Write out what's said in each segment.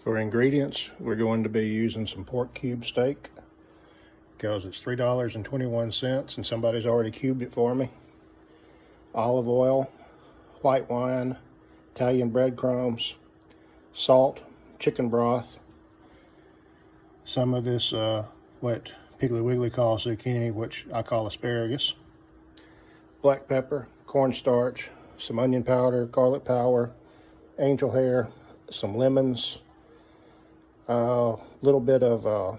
For ingredients, we're going to be using some pork cube steak because it's $3.21 and somebody's already cubed it for me. Olive oil, white wine, Italian breadcrumbs, salt, chicken broth, some of this what Piggly Wiggly calls zucchini, which I call asparagus, black pepper, cornstarch, some onion powder, garlic powder, angel hair, some lemons, a little bit of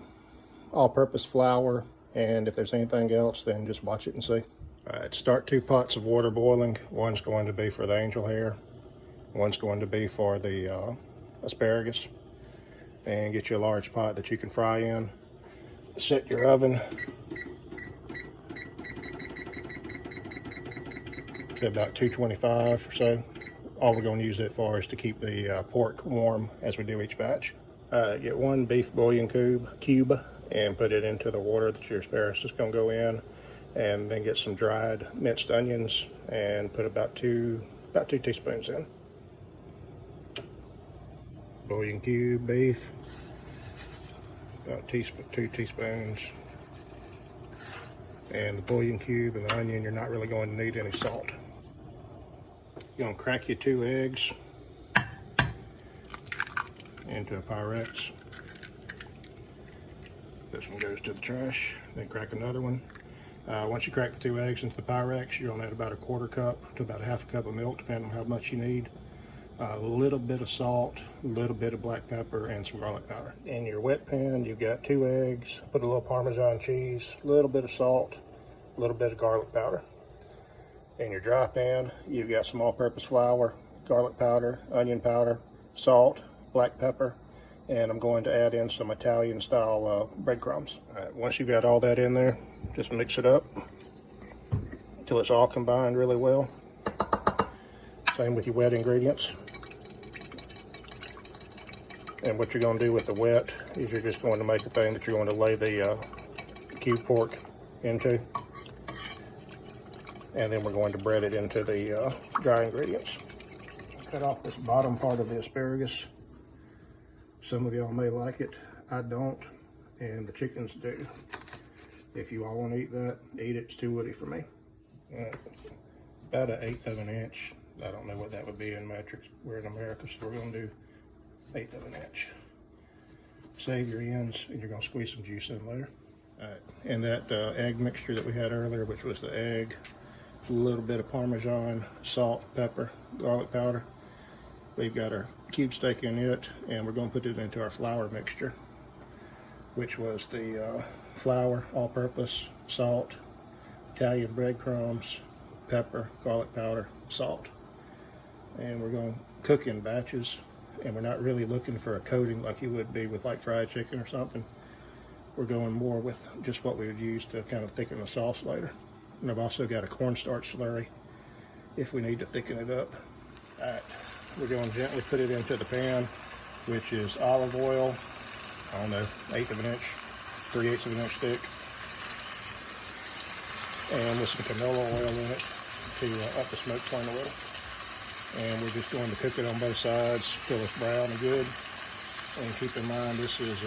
all-purpose flour, and if there's anything else, then just watch it and see. All right, start 2 pots of water boiling. One's going to be for the angel hair, one's going to be for the asparagus. And get you a large pot that you can fry in. Set your oven to about 225 or so. All we're going to use it for is to keep the pork warm as we do each batch. Get 1 beef bouillon cube and put it into the water that your asparagus is going to go in, and then get some dried minced onions and put about two teaspoons in. Bouillon cube beef, about 2 teaspoons, and the bouillon cube and the onion, you're not really going to need any salt. You're going to crack your 2 eggs into a Pyrex. This one goes to the trash. Then crack another one. Once you crack the 2 eggs into the Pyrex, you're going to add about a 1/4 cup to about 1/2 cup of milk, depending on how much you need. A little bit of salt, a little bit of black pepper, and some garlic powder. In your wet pan, you've got 2 eggs, put a little Parmesan cheese, a little bit of salt, a little bit of garlic powder. In your dry pan, you've got some all-purpose flour, garlic powder, onion powder, salt, black pepper, and I'm going to add in some Italian-style breadcrumbs. All right, once you've got all that in there, just mix it up until it's all combined really well. Same with your wet ingredients. And what you're going to do with the wet is you're just going to make the thing that you're going to lay the cube pork into. And then we're going to bread it into the dry ingredients. Cut off this bottom part of the asparagus. Some of y'all may like it. I don't, and the chickens do. If you all want to eat that, eat it. It's too woody for me. About 1/8 of an inch. I don't know what that would be in metrics. We're in America, so we're going to do 1/8 of an inch. Save your ends, and you're going to squeeze some juice in later. All right, and that egg mixture that we had earlier, which was the egg, a little bit of Parmesan, salt, pepper, garlic powder. We've got our cube steak in it, and we're going to put it into our flour mixture, which was the flour, all-purpose, salt, Italian breadcrumbs, pepper, garlic powder, salt. And we're going to cook in batches, and we're not really looking for a coating like you would be with like fried chicken or something. We're going more with just what we would use to kind of thicken the sauce later. And I've also got a cornstarch slurry if we need to thicken it up. All right, we're going to gently put it into the pan, which is olive oil, I don't know, 1/8 of an inch, 3/8 of an inch thick, and with some canola oil in it to up the smoke point a little. And we're just going to cook it on both sides till it's brown and good. And keep in mind, this is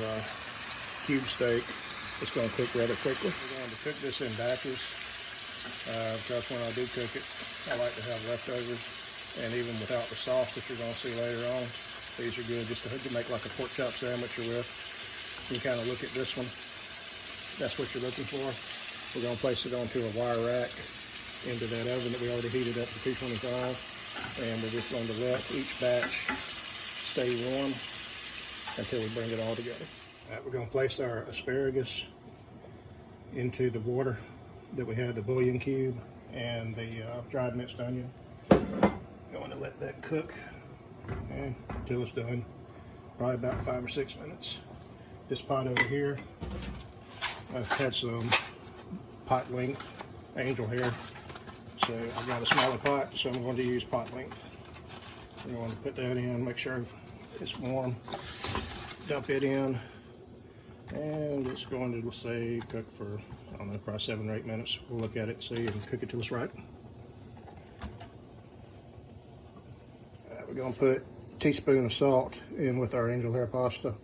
cube steak. It's going to cook rather quickly. We're going to cook this in batches because when I do cook it, I like to have leftovers. And even without the sauce that you're going to see later on, these are good just to make like a pork chop sandwich or with. You kind of look at this one. That's what you're looking for. We're going to place it onto a wire rack into that oven that we already heated up to 225. And we're just going to let each batch stay warm until we bring it all together. All right, we're going to place our asparagus into the water that we had, the bouillon cube and the dried minced onion. Going to let that cook until it's done, probably about 5 or 6 minutes. This pot over here, I've had some pot length angel hair. So I've got a smaller pot, so I'm going to use pot length. I'm going to put that in, make sure it's warm, dump it in, and it's going to, let's say, cook for, I don't know, probably 7 or 8 minutes. We'll look at it, see, and cook it till it's right. We're going to put teaspoon of salt in with our angel hair pasta.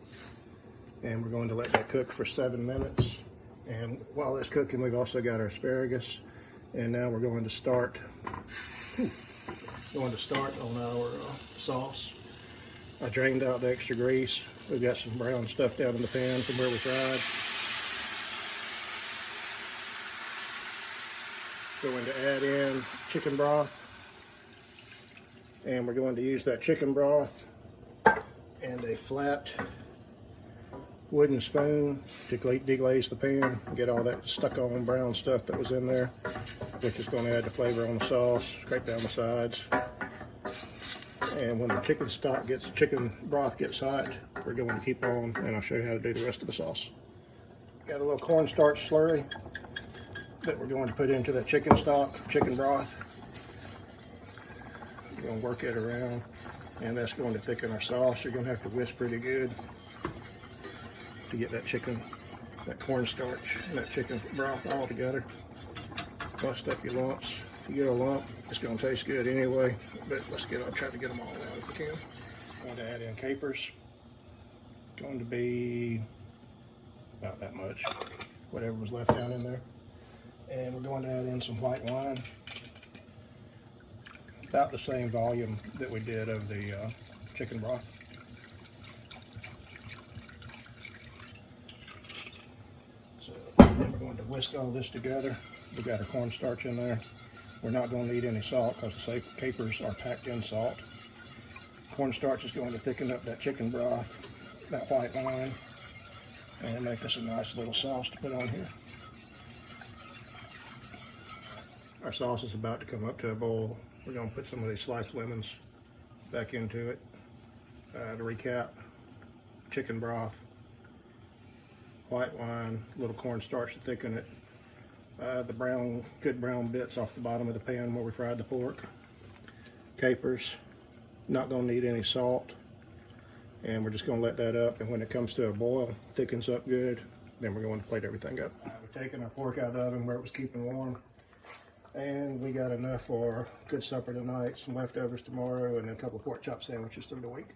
And we're going to let that cook for 7 minutes. And while that's cooking, we've also got our asparagus. And now we're going to start on our sauce. I drained out the extra grease. We've got some brown stuff down in the pan from where we fried. Going to add in chicken broth. And we're going to use that chicken broth and a flat wooden spoon to deglaze the pan, get all that stuck on brown stuff that was in there, which is going to add the flavor on the sauce, scrape down the sides. And when the chicken broth gets hot, we're going to keep on, and I'll show you how to do the rest of the sauce. Got a little cornstarch slurry that we're going to put into that chicken broth. We're going to work it around, and that's going to thicken our sauce. You're going to have to whisk pretty good to get that cornstarch and that chicken broth all together. Bust up your lumps. If you get a lump, it's going to taste good anyway, but I'll try to get them all out if we can. I'm going to add in capers. Going to be about that much, whatever was left down in there. And we're going to add in some white wine. About the same volume that we did of the chicken broth. So then we're going to whisk all this together. We've got our cornstarch in there. We're not going to need any salt because the capers are packed in salt. Cornstarch is going to thicken up that chicken broth, that white wine, and make this a nice little sauce to put on here. Our sauce is about to come up to a boil. We're going to put some of these sliced lemons back into it. To recap, chicken broth, white wine, a little cornstarch to thicken it, the good brown bits off the bottom of the pan where we fried the pork, capers, not going to need any salt, and we're just going to let that up, and when it comes to a boil, thickens up good, then we're going to plate everything up. We're taking our pork out of the oven where it was keeping warm. And we got enough for a good supper tonight, some leftovers tomorrow, and then a couple of pork chop sandwiches through the week.